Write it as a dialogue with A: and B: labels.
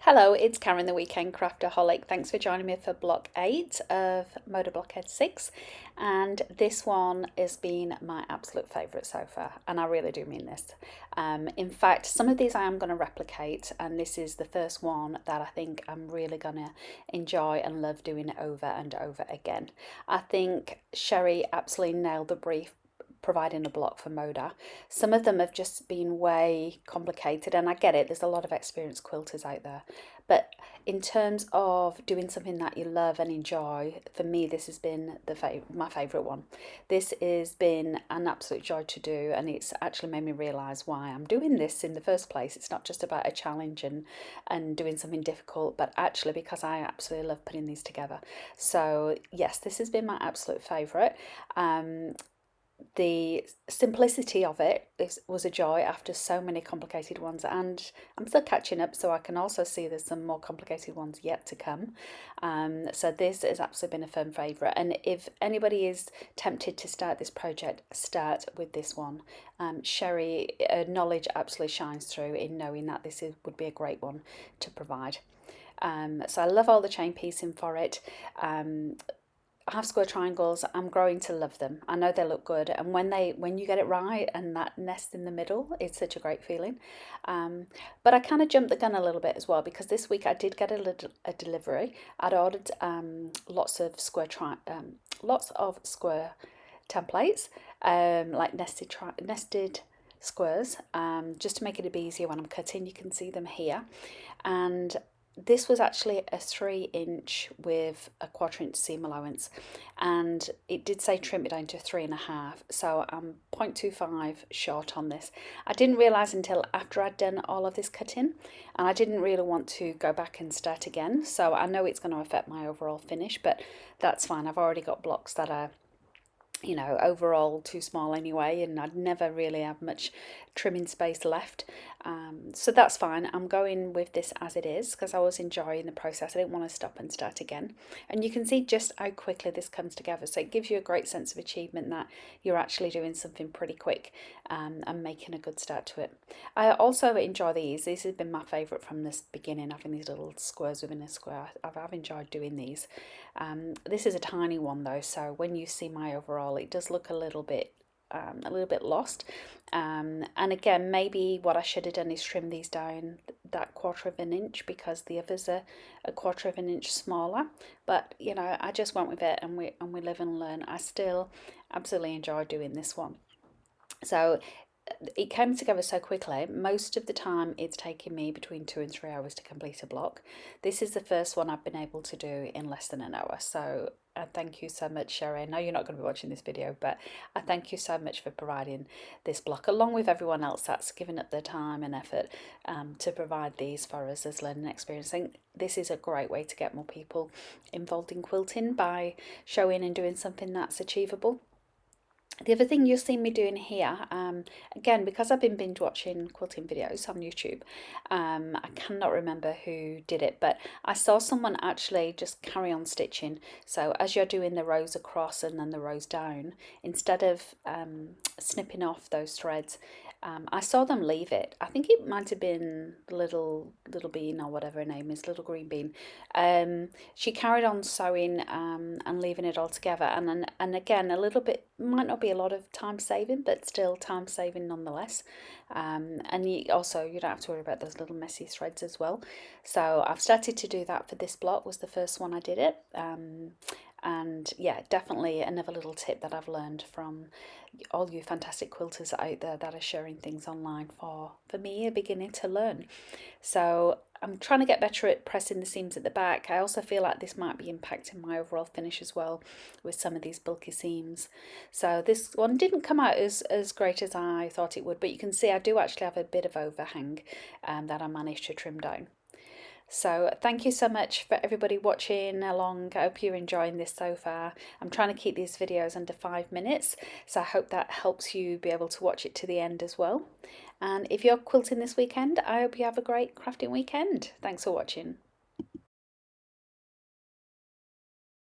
A: Hello, it's Karen, the Weekend Craftaholic. Thanks for joining me for block 8 of Moda Blockheads 6. And this one has been my absolute favourite so far, and I really do mean this. In fact, some of these I am going to replicate, and this is the first one that I think I'm really going to enjoy and love doing it over and over again. I think Sherry absolutely nailed the brief providing a block for Moda. Some of them have just been way complicated, and I get it, there's a lot of experienced quilters out there. But in terms of doing something that you love and enjoy, for me, this has been my favourite one. This has been an absolute joy to do, and it's actually made me realise why I'm doing this in the first place. It's not just about a challenge and doing something difficult, but actually because I absolutely love putting these together. So yes, this has been my absolute favourite. The simplicity of it was a joy after so many complicated ones, and I'm still catching up, so I can also see there's some more complicated ones yet to come. So this has absolutely been a firm favourite, and if anybody is tempted to start this project, start with this one. Sherry knowledge absolutely shines through in knowing that would be a great one to provide. So I love all the chain piecing for it. Half square triangles, I'm growing to love them. I know they look good, and when you get it right and that nest in the middle, it's such a great feeling. But I kind of jumped the gun a little bit as well, because this week I did get a delivery. I'd ordered lots of square templates, like nested squares, just to make it a bit easier when I'm cutting. You can see them here, and this was actually a 3-inch with a 1/4 inch seam allowance, and it did say trim it down to 3.5, so I'm 0.25 short on this. I didn't realise until after I'd done all of this cutting, and I didn't really want to go back and start again, so I know it's going to affect my overall finish, but that's fine. I've already got blocks that are, you know, overall too small anyway, and I'd never really have much trimming space left, so that's fine. I'm going with this as it is because I was enjoying the process. I didn't want to stop and start again, and you can see just how quickly this comes together, so it gives you a great sense of achievement that you're actually doing something pretty quick, and making a good start to it. I also enjoy these have been my favourite from this beginning, having these little squares within a square. I've enjoyed doing these. This is a tiny one though, so when you see my overall, it does look a little bit lost, and again, maybe what I should have done is trim these down that 1/4 inch, because the others are a 1/4 inch smaller, but you know, I just went with it, and we live and learn. I still absolutely enjoy doing this one. So it came together so quickly. Most of the time it's taken me between 2 and 3 hours to complete a block. This is the first one I've been able to do in less than an hour, so thank you so much, Sherry. I know you're not going to be watching this video, but I thank you so much for providing this block, along with everyone else that's given up their time and effort to provide these for us as learning experience. I think this is a great way to get more people involved in quilting by showing and doing something that's achievable. The other thing you'll see me doing here, again, because I've been binge watching quilting videos on YouTube, I cannot remember who did it, but I saw someone actually just carry on stitching. So as you're doing the rows across and then the rows down, instead of snipping off those threads, I saw them leave it. I think it might have been little bean, or whatever her name is, little green bean. She carried on sewing and leaving it all together, and again, a little bit, might not be a lot of time saving, but still time saving nonetheless. And you don't have to worry about those little messy threads as well. So I've started to do that for this block. Was the first one I did it. And yeah, definitely another little tip that I've learned from all you fantastic quilters out there that are sharing things online for me, a beginner, to learn. So I'm trying to get better at pressing the seams at the back. I also feel like this might be impacting my overall finish as well with some of these bulky seams. So this one didn't come out as great as I thought it would, but you can see I do actually have a bit of overhang that I managed to trim down. So thank you so much for everybody watching along. I hope you're enjoying this so far. I'm trying to keep these videos under 5 minutes, so I hope that helps you be able to watch it to the end as well. And if you're quilting this weekend, I hope you have a great crafting weekend. Thanks for watching.